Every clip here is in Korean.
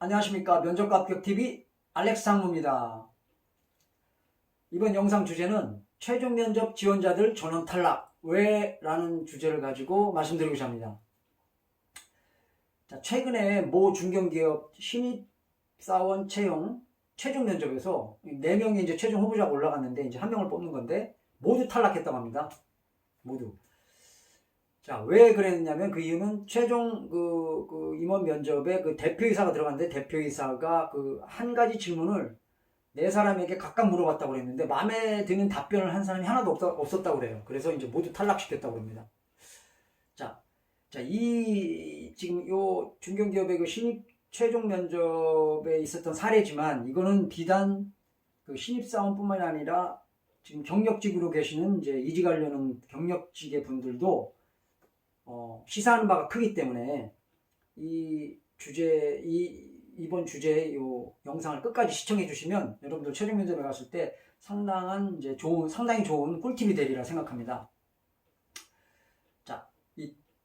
안녕하십니까. 면접과 합격TV 알렉스상무입니다. 이번 영상 주제는 최종 면접 지원자들 전원 탈락 왜? 라는 주제를 가지고 말씀드리고자 합니다. 자, 최근에 모 중견기업 신입사원 채용 최종 면접에서 4명이 이제 최종 후보자가 올라갔는데 이제 1명을 뽑는 건데 모두 탈락했다고 합니다. 모두. 자, 왜 그랬냐면 그 이유는 최종 임원 면접에 그 대표이사가 들어갔는데 대표이사가 그 한 가지 질문을 4사람에게 각각 물어봤다고 그랬는데 마음에 드는 답변을 한 사람이 하나도 없었다고 그래요. 그래서 이제 모두 탈락시켰다고 합니다. 자, 지금 요 중견기업의 그 신입 최종 면접에 있었던 사례지만 이거는 비단 그 신입사원뿐만이 아니라 지금 경력직으로 계시는 이제 이직 하려는 경력직의 분들도 시사하는 바가 크기 때문에 이번 주제의 요 영상을 끝까지 시청해 주시면 여러분들 최종 면접에 갔을 때 상당히 좋은 꿀팁이 되리라 생각합니다. 자,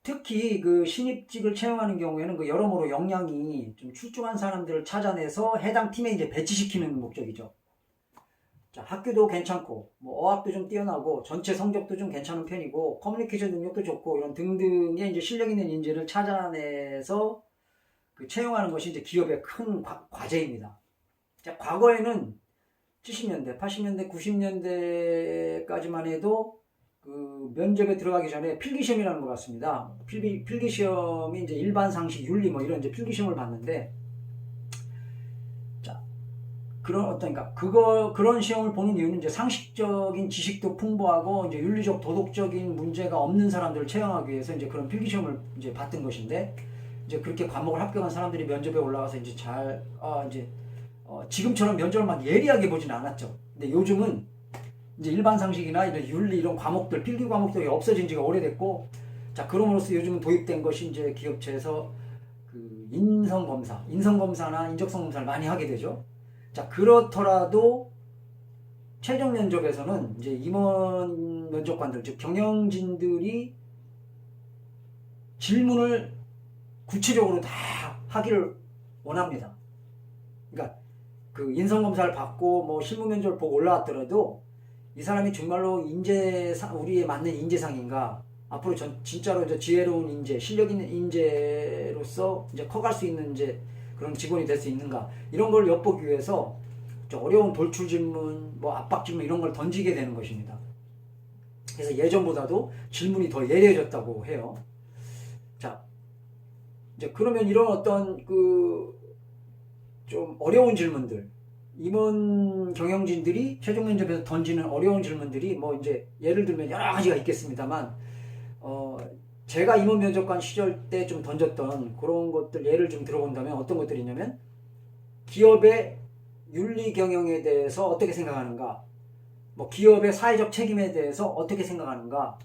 특히 그 신입직을 채용하는 경우에는 그 여러모로 역량이 좀 출중한 사람들을 찾아내서 해당 팀에 이제 배치시키는 목적이죠. 자, 학교도 괜찮고, 어학도 좀 뛰어나고, 전체 성적도 좀 괜찮은 편이고, 커뮤니케이션 능력도 좋고, 이런 등등의 이제 실력 있는 인재를 찾아내서 그 채용하는 것이 이제 기업의 큰 과제입니다. 자, 과거에는 70년대, 80년대, 90년대까지만 해도 그 면접에 들어가기 전에 필기시험이라는 걸 봤습니다. 필기시험이 이제 일반 상식, 윤리 이런 이제 필기시험을 봤는데, 그런 시험을 보는 이유는 이제 상식적인 지식도 풍부하고 이제 윤리적 도덕적인 문제가 없는 사람들을 채용하기 위해서 이제 그런 필기시험을 이제 봤던 것인데, 이제 그렇게 과목을 합격한 사람들이 면접에 올라가서 이제 지금처럼 면접을 막 예리하게 보지는 않았죠. 근데 요즘은 이제 일반 상식이나 이런 윤리 이런 과목들, 필기 과목들이 없어진 지가 오래됐고, 자, 그럼으로써 요즘은 도입된 것이 이제 기업체에서 그 인성검사나 인적성검사를 많이 하게 되죠. 자, 그렇더라도 최종 면접에서는 이제 임원 면접관들, 즉 경영진들이 질문을 구체적으로 다 하기를 원합니다. 그러니까 그 인성검사를 받고 실무 면접을 보고 올라왔더라도 이 사람이 정말로 우리에 맞는 인재상인가, 앞으로 진짜로 지혜로운 인재, 실력 있는 인재로서 이제 커갈 수 있는 이제 그런 직원이 될 수 있는가, 이런 걸 엿보기 위해서 어려운 돌출 질문, 압박 질문 이런 걸 던지게 되는 것입니다. 그래서 예전보다도 질문이 더 예리해졌다고 해요. 자, 이제 그러면 이런 어떤 좀 어려운 질문들, 임원 경영진들이 최종 면접에서 던지는 어려운 질문들이 이제 예를 들면 여러 가지가 있겠습니다만, 제가 임원 면접관 시절 때 좀 던졌던 그런 것들 예를 좀 들어본다면 어떤 것들이 있냐면, 기업의 윤리 경영에 대해서 어떻게 생각하는가, 기업의 사회적 책임에 대해서 어떻게 생각하는가,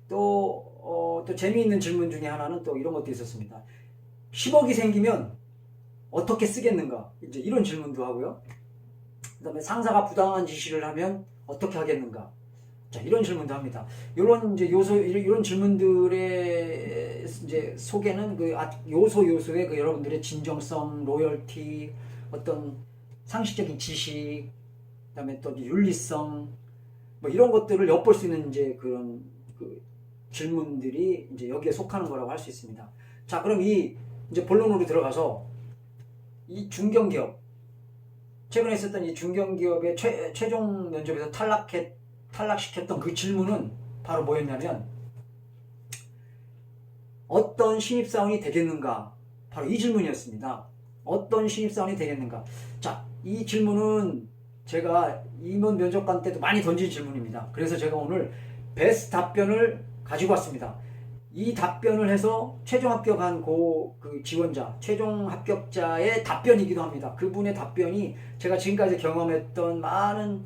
또 재미있는 질문 중에 하나는 또 이런 것도 있었습니다. 10억이 생기면 어떻게 쓰겠는가, 이제 이런 질문도 하고요. 그 다음에 상사가 부당한 지시를 하면 어떻게 하겠는가, 자, 이런 질문도 합니다. 이런 질문들의 이제 속에는 요소의 여러분들의 진정성, 로열티, 어떤 상식적인 지식, 그다음에 또 윤리성, 이런 것들을 엿볼 수 있는 이제 그런 질문들이 이제 여기에 속하는 거라고 할 수 있습니다. 자, 그럼 이제 본론으로 들어가서 이 중견기업, 최근에 있었던 이 중견기업의 최종 면접에서 탈락시켰던 그 질문은 바로 뭐였냐면, 어떤 신입사원이 되겠는가, 바로 이 질문이었습니다. 어떤 신입사원이 되겠는가. 자, 이 질문은 제가 임원 면접관 때도 많이 던진 질문입니다. 그래서 제가 오늘 베스트 답변을 가지고 왔습니다. 이 답변을 해서 최종 합격한 그 지원자, 최종 합격자의 답변이기도 합니다. 그분의 답변이 제가 지금까지 경험했던 많은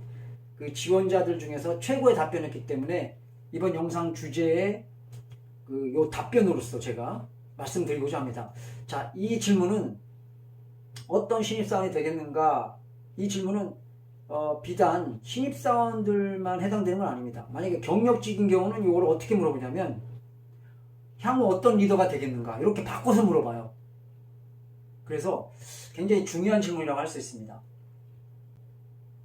그 지원자들 중에서 최고의 답변이었기 때문에 이번 영상 주제의 요 답변으로서 제가 말씀드리고자 합니다. 자, 이 질문은 어떤 신입사원이 되겠는가, 이 질문은 비단 신입사원들만 해당되는 건 아닙니다. 만약에 경력직인 경우는 이걸 어떻게 물어보냐면, 향후 어떤 리더가 되겠는가, 이렇게 바꿔서 물어봐요. 그래서 굉장히 중요한 질문이라고 할 수 있습니다.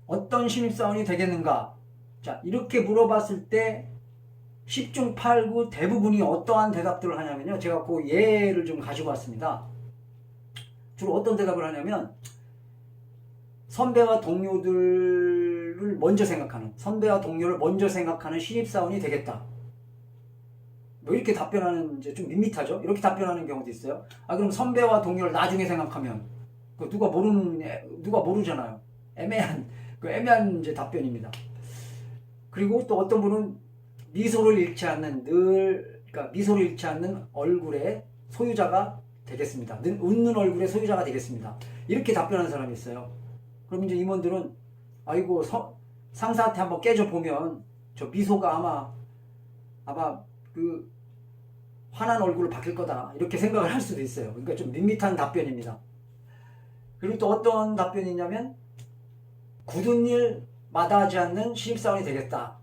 어떤 신입사원이 되겠는가? 자, 이렇게 물어봤을 때 10중 8구 대부분이 어떠한 대답들을 하냐면요. 제가 그 예를 좀 가지고 왔습니다. 주로 어떤 대답을 하냐면 선배와 동료를 먼저 생각하는, 선배와 동료를 먼저 생각하는 신입사원이 되겠다. 뭐 이렇게 답변하는, 이제 좀 밋밋하죠? 이렇게 답변하는 경우도 있어요. 아, 그럼 선배와 동료를 나중에 생각하면, 누가 모르잖아요. 애매한 이제 답변입니다. 그리고 또 어떤 분은 미소를 잃지 않는, 그러니까 미소를 잃지 않는 얼굴의 소유자가 되겠습니다. 웃는 얼굴의 소유자가 되겠습니다. 이렇게 답변하는 사람이 있어요. 그럼 이제 임원들은, 아이고, 상사한테 한번 깨져보면, 저 미소가 아마 그, 환한 얼굴로 바뀔 거다. 이렇게 생각을 할 수도 있어요. 그러니까 좀 밋밋한 답변입니다. 그리고 또 어떤 답변이 있냐면, 굳은 일 마다하지 않는 신입사원이 되겠다.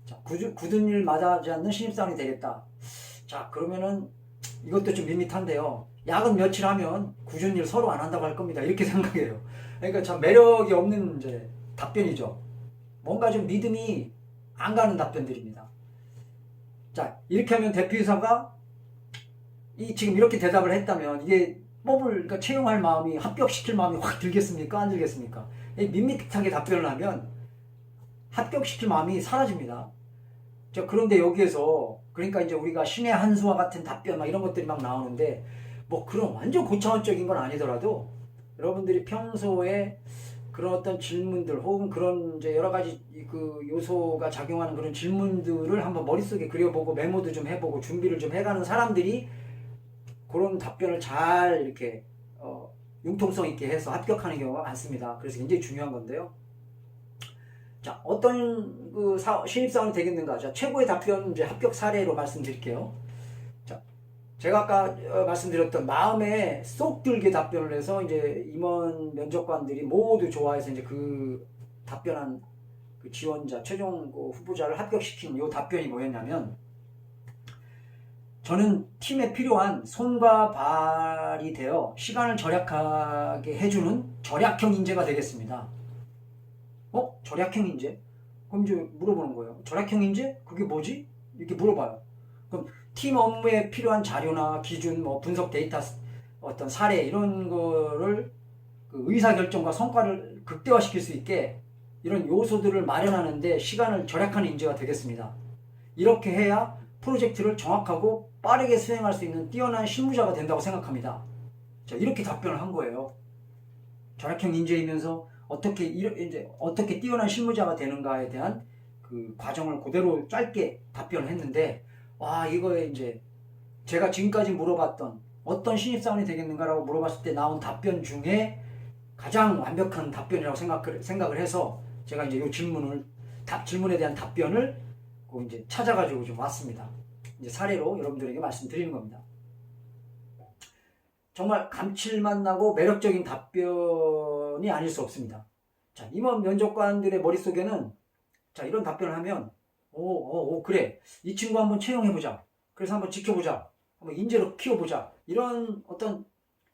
자, 굳은 일 마다하지 않는 신입사원이 되겠다. 자, 그러면은 이것도 좀 밋밋한데요. 야근 며칠 하면 굳은 일 서로 안 한다고 할 겁니다. 이렇게 생각해요. 그러니까 참 매력이 없는 이제 답변이죠. 뭔가 좀 믿음이 안 가는 답변들입니다. 자, 이렇게 하면 대표이사가 지금 이렇게 대답을 했다면 이게 그러니까 채용할 마음이, 합격시킬 마음이 확 들겠습니까? 안 들겠습니까? 밋밋하게 답변을 하면 합격시킬 마음이 사라집니다. 자, 그런데 여기에서 그러니까 이제 우리가 신의 한 수와 같은 답변 막 이런 것들이 막 나오는데 뭐 그런 완전 고차원적인 건 아니더라도 여러분들이 평소에 그런 어떤 질문들 혹은 그런 이제 여러 가지 그 요소가 작용하는 그런 질문들을 한번 머릿속에 그려보고 메모도 좀 해보고 준비를 좀 해가는 사람들이 그런 답변을 잘 이렇게 융통성 있게 해서 합격하는 경우가 많습니다. 그래서 굉장히 중요한 건데요. 자, 어떤 그 신입사원이 되겠는가? 자, 최고의 답변 이제 합격 사례로 말씀드릴게요. 자, 제가 아까 말씀드렸던 마음에 쏙 들게 답변을 해서 이제 임원 면접관들이 모두 좋아해서 이제 그 답변한 그 지원자, 최종 그 후보자를 합격시킨 이 답변이 뭐였냐면, 저는 팀에 필요한 손과 발이 되어 시간을 절약하게 해주는 절약형 인재가 되겠습니다. 절약형 인재? 그럼 이제 물어보는 거예요. 절약형 인재? 그게 뭐지? 이렇게 물어봐요. 그럼 팀 업무에 필요한 자료나 기준, 뭐 분석 데이터, 어떤 사례 이런 거를 그 의사결정과 성과를 극대화시킬 수 있게 이런 요소들을 마련하는데 시간을 절약하는 인재가 되겠습니다. 이렇게 해야 프로젝트를 정확하고 빠르게 수행할 수 있는 뛰어난 실무자가 된다고 생각합니다. 자, 이렇게 답변을 한 거예요. 절약형 인재이면서 어떻게 뛰어난 실무자가 되는가에 대한 그 과정을 그대로 짧게 답변을 했는데, 와, 이거에 이제 제가 지금까지 물어봤던 어떤 신입사원이 되겠는가라고 물어봤을 때 나온 답변 중에 가장 완벽한 답변이라고 생각을 해서 제가 이제 이 질문에 대한 답변을 이제 찾아가지고 좀 왔습니다. 이제 사례로 여러분들에게 말씀드리는 겁니다. 정말 감칠맛 나고 매력적인 답변이 아닐 수 없습니다. 자, 임원 면접관들의 머릿속에는 자, 이런 답변을 하면 그래, 이 친구 한번 채용해보자. 그래서 한번 지켜보자. 한번 인재로 키워보자. 이런 어떤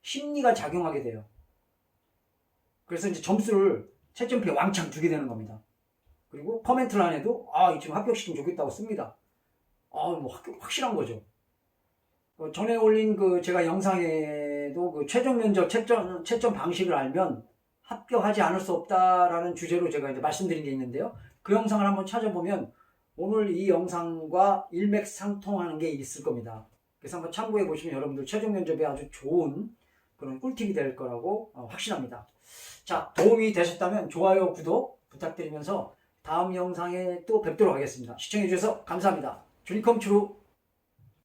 심리가 작용하게 돼요. 그래서 이제 점수를 채점표에 왕창 주게 되는 겁니다. 그리고 커멘트란에도 이 친구 합격시키면 좋겠다고 씁니다. 뭐 확실한 거죠. 전에 올린 제가 영상에도 그 최종 면접 채점 방식을 알면 합격하지 않을 수 없다라는 주제로 제가 이제 말씀드린 게 있는데요. 그 영상을 한번 찾아보면 오늘 이 영상과 일맥상통하는 게 있을 겁니다. 그래서 한번 참고해 보시면 여러분들 최종 면접에 아주 좋은 그런 꿀팁이 될 거라고 확신합니다. 자, 도움이 되셨다면 좋아요, 구독 부탁드리면서 다음 영상에 또 뵙도록 하겠습니다. 시청해 주셔서 감사합니다. 주니컴 추루